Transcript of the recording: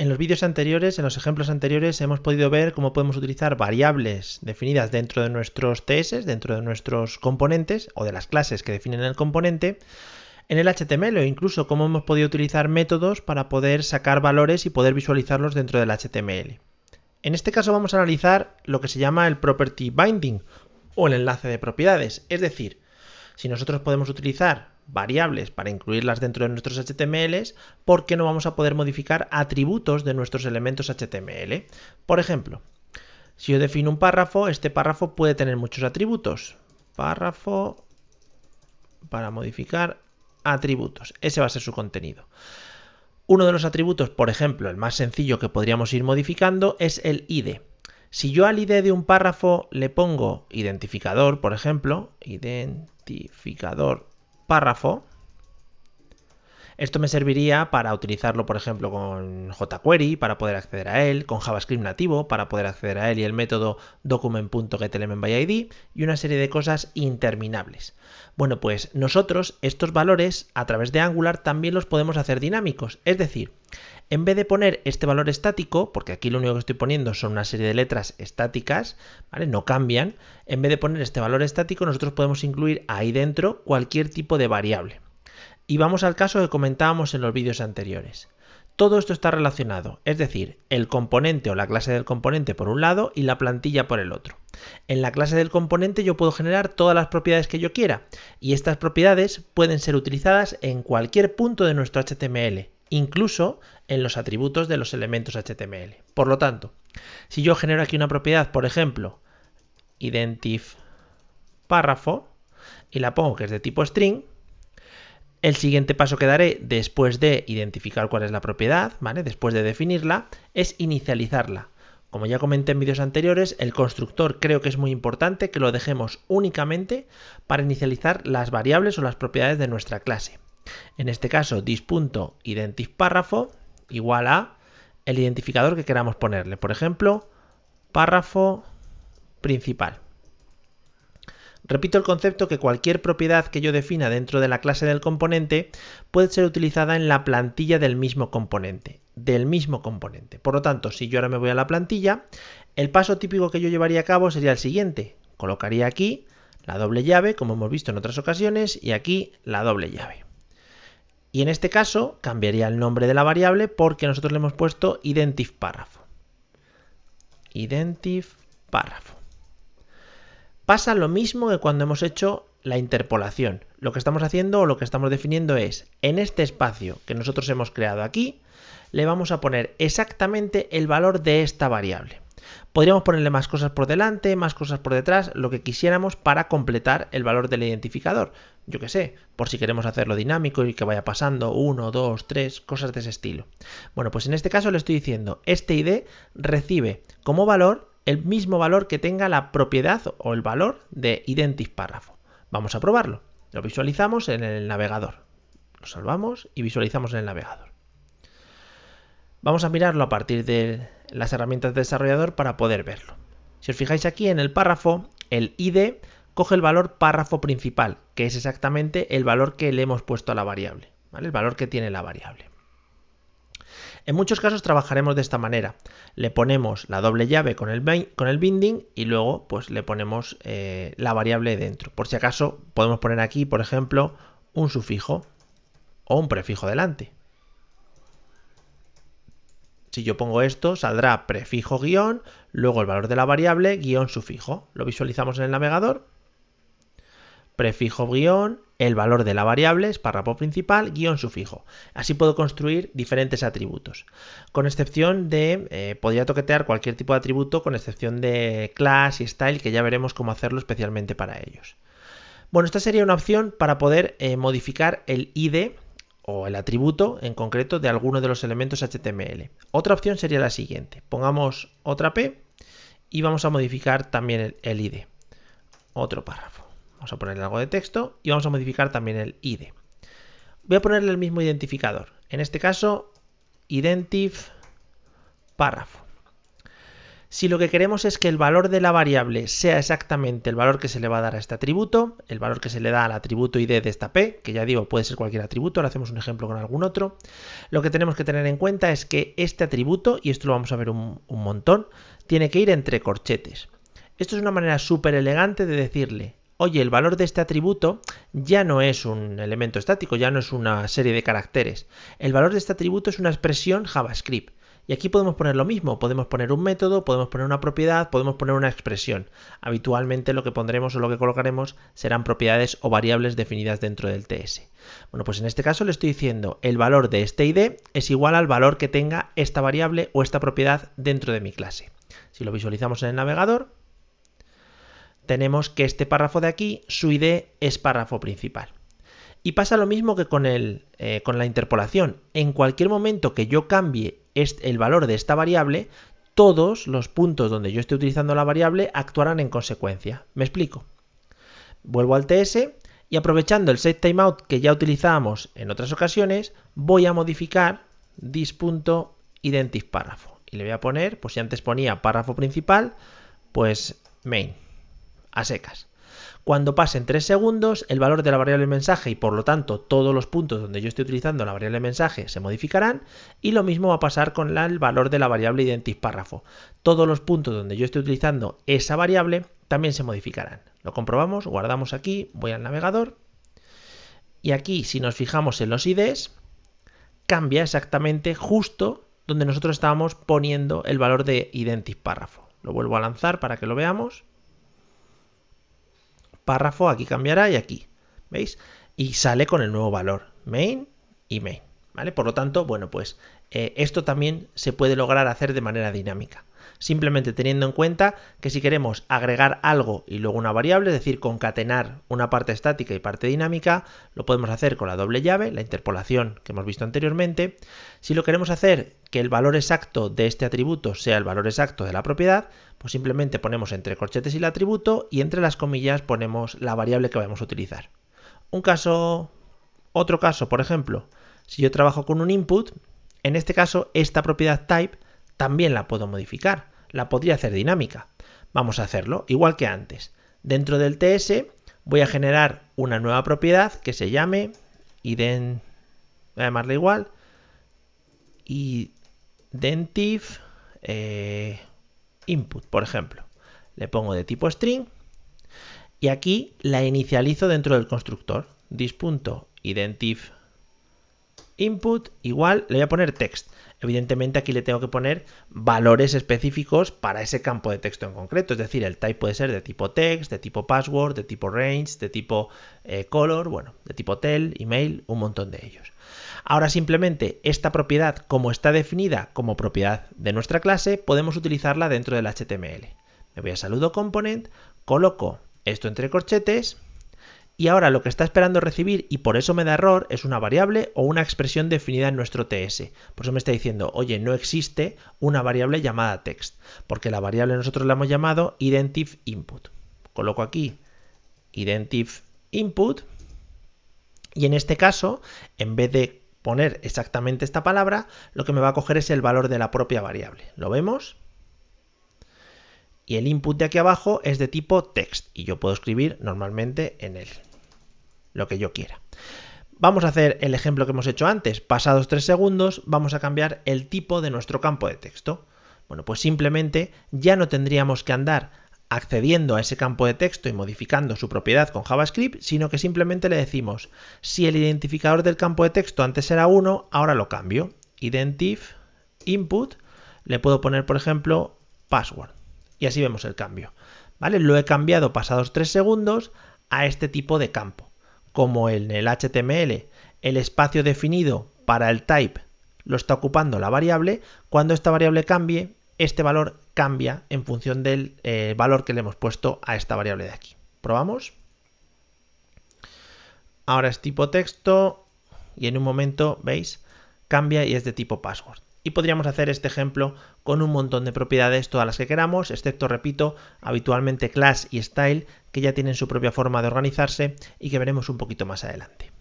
En los vídeos anteriores, en los ejemplos anteriores, hemos podido ver cómo podemos utilizar variables definidas dentro de nuestros TS, dentro de nuestros componentes o de las clases que definen el componente, en el HTML, o incluso cómo hemos podido utilizar métodos para poder sacar valores y poder visualizarlos dentro del HTML. En este caso vamos a analizar lo que se llama el Property Binding o el enlace de propiedades, es decir, si nosotros podemos utilizar variables para incluirlas dentro de nuestros HTMLs, ¿por qué no vamos a poder modificar atributos de nuestros elementos HTML? Por ejemplo, si yo defino un párrafo, este párrafo puede tener muchos atributos. Párrafo para modificar atributos. Ese va a ser su contenido. Uno de los atributos, por ejemplo, el más sencillo que podríamos ir modificando es el ID. Si yo al ID de un párrafo le pongo identificador, por ejemplo, identificador párrafo, esto me serviría para utilizarlo, por ejemplo, con jQuery para poder acceder a él, con JavaScript nativo para poder acceder a él y el método document.getElementById y una serie de cosas interminables. Bueno, pues nosotros estos valores a través de Angular también los podemos hacer dinámicos, es decir, en vez de poner este valor estático, porque aquí lo único que estoy poniendo son una serie de letras estáticas, ¿vale? No cambian, en vez de poner este valor estático nosotros podemos incluir ahí dentro cualquier tipo de variable. Y vamos al caso que comentábamos en los vídeos anteriores. Todo esto está relacionado, es decir, el componente o la clase del componente por un lado y la plantilla por el otro. En la clase del componente yo puedo generar todas las propiedades que yo quiera y estas propiedades pueden ser utilizadas en cualquier punto de nuestro HTML, incluso en los atributos de los elementos HTML. Por lo tanto, si yo genero aquí una propiedad, por ejemplo, identifPárrafo, y la pongo que es de tipo string, el siguiente paso que daré después de identificar cuál es la propiedad, ¿vale? Después de definirla, es inicializarla. Como ya comenté en vídeos anteriores, el constructor creo que es muy importante que lo dejemos únicamente para inicializar las variables o las propiedades de nuestra clase. En este caso, dis.identifPárrafo igual a el identificador que queramos ponerle. Por ejemplo, párrafo principal. Repito el concepto que cualquier propiedad que yo defina dentro de la clase del componente puede ser utilizada en la plantilla del mismo componente. Por lo tanto, si yo ahora me voy a la plantilla, el paso típico que yo llevaría a cabo sería el siguiente. Colocaría aquí la doble llave, como hemos visto en otras ocasiones, y aquí la doble llave. Y en este caso cambiaría el nombre de la variable porque nosotros le hemos puesto identifPárrafo. IdentifPárrafo. Pasa lo mismo que cuando hemos hecho la interpolación. Lo que estamos haciendo o lo que estamos definiendo es, en este espacio que nosotros hemos creado aquí, le vamos a poner exactamente el valor de esta variable. Podríamos ponerle más cosas por delante, más cosas por detrás, lo que quisiéramos para completar el valor del identificador. Yo qué sé, por si queremos hacerlo dinámico y que vaya pasando 1, 2, 3, cosas de ese estilo. Bueno, pues en este caso le estoy diciendo, este ID recibe como valor el mismo valor que tenga la propiedad o el valor de identifPárrafo. Vamos a probarlo. Lo visualizamos en el navegador. Lo salvamos y visualizamos en el navegador. Vamos a mirarlo a partir de las herramientas de desarrollador para poder verlo. Si os fijáis aquí en el párrafo, el ID coge el valor párrafo principal, que es exactamente el valor que le hemos puesto a la variable, ¿vale? El valor que tiene la variable. En muchos casos trabajaremos de esta manera. Le ponemos la doble llave con el binding y luego pues le ponemos la variable dentro. Por si acaso podemos poner aquí, por ejemplo, un sufijo o un prefijo delante. Si yo pongo esto, saldrá prefijo guión, luego el valor de la variable, guión sufijo. Lo visualizamos en el navegador. Prefijo guión, el valor de la variable es párrafo principal, guión sufijo. Así puedo construir diferentes atributos. Con excepción de, podría toquetear cualquier tipo de atributo, con excepción de class y style, que ya veremos cómo hacerlo especialmente para ellos. Bueno, esta sería una opción para poder modificar el ID o el atributo en concreto de alguno de los elementos HTML. Otra opción sería la siguiente. Pongamos otra P y vamos a modificar también el ID. Otro párrafo. Vamos a ponerle algo de texto y vamos a modificar también el ID. Voy a ponerle el mismo identificador. En este caso, identifPárrafo. Si lo que queremos es que el valor de la variable sea exactamente el valor que se le va a dar a este atributo, el valor que se le da al atributo id de esta p, que ya digo puede ser cualquier atributo, ahora hacemos un ejemplo con algún otro, lo que tenemos que tener en cuenta es que este atributo, y esto lo vamos a ver un montón, tiene que ir entre corchetes. Esto es una manera súper elegante de decirle, oye, el valor de este atributo ya no es un elemento estático, ya no es una serie de caracteres. El valor de este atributo es una expresión JavaScript. Y aquí podemos poner lo mismo, podemos poner un método, podemos poner una propiedad, podemos poner una expresión. Habitualmente lo que pondremos o lo que colocaremos serán propiedades o variables definidas dentro del TS. Bueno, pues en este caso le estoy diciendo el valor de este id es igual al valor que tenga esta variable o esta propiedad dentro de mi clase. Si lo visualizamos en el navegador, tenemos que este párrafo de aquí, su id es párrafo principal. Y pasa lo mismo que con la interpolación. En cualquier momento que yo cambie el valor de esta variable, todos los puntos donde yo esté utilizando la variable actuarán en consecuencia. ¿Me explico? Vuelvo al TS y aprovechando el setTimeout que ya utilizábamos en otras ocasiones, voy a modificar this.identifPárrafo. Y le voy a poner, pues si antes ponía párrafo principal, pues main, a secas. Cuando pasen 3 segundos, el valor de la variable mensaje y por lo tanto todos los puntos donde yo estoy utilizando la variable mensaje se modificarán y lo mismo va a pasar con el valor de la variable identifPárrafo. Todos los puntos donde yo estoy utilizando esa variable también se modificarán. Lo comprobamos, guardamos aquí, voy al navegador y aquí si nos fijamos en los IDs, cambia exactamente justo donde nosotros estábamos poniendo el valor de identifPárrafo. Lo vuelvo a lanzar para que lo veamos. Párrafo, aquí cambiará y aquí, ¿veis? Y sale con el nuevo valor, main y main, ¿vale? Por lo tanto, bueno, pues esto también se puede lograr hacer de manera dinámica. Simplemente teniendo en cuenta que si queremos agregar algo y luego una variable, es decir, concatenar una parte estática y parte dinámica, lo podemos hacer con la doble llave, la interpolación que hemos visto anteriormente. Si lo queremos hacer que el valor exacto de este atributo sea el valor exacto de la propiedad, pues simplemente ponemos entre corchetes y el atributo y entre las comillas ponemos la variable que vamos a utilizar. Otro caso, por ejemplo, si yo trabajo con un input, en este caso esta propiedad type también la puedo modificar, la podría hacer dinámica. Vamos a hacerlo igual que antes. Dentro del TS voy a generar una nueva propiedad que se llame voy a llamarla igual, identif input, por ejemplo. Le pongo de tipo string y aquí la inicializo dentro del constructor. This.identif input igual, le voy a poner text. Evidentemente aquí le tengo que poner valores específicos para ese campo de texto en concreto, es decir, el type puede ser de tipo text, de tipo password, de tipo range, de tipo color, bueno, de tipo tel, email, un montón de ellos. Ahora simplemente esta propiedad, como está definida como propiedad de nuestra clase, podemos utilizarla dentro del HTML. Me voy a saludo component, coloco esto entre corchetes y ahora lo que está esperando recibir, y por eso me da error, es una variable o una expresión definida en nuestro TS. Por eso me está diciendo, oye, no existe una variable llamada text, porque la variable nosotros la hemos llamado identifInput. Coloco aquí identifInput y en este caso, en vez de poner exactamente esta palabra, lo que me va a coger es el valor de la propia variable. ¿Lo vemos? Y el input de aquí abajo es de tipo text y yo puedo escribir normalmente en él lo que yo quiera. Vamos a hacer el ejemplo que hemos hecho antes. Pasados 3 segundos vamos a cambiar el tipo de nuestro campo de texto. Bueno, pues simplemente ya no tendríamos que andar accediendo a ese campo de texto y modificando su propiedad con JavaScript, sino que simplemente le decimos, si el identificador del campo de texto antes era 1, ahora lo cambio. IdentifInput, le puedo poner, por ejemplo, password. Y así vemos el cambio, ¿vale? Lo he cambiado pasados 3 segundos a este tipo de campo. Como en el HTML el espacio definido para el type lo está ocupando la variable, cuando esta variable cambie, este valor cambia en función del valor que le hemos puesto a esta variable de aquí. ¿Probamos? Ahora es tipo texto y en un momento, ¿veis? Cambia y es de tipo password. Y podríamos hacer este ejemplo con un montón de propiedades, todas las que queramos, excepto, repito, habitualmente class y style, que ya tienen su propia forma de organizarse y que veremos un poquito más adelante.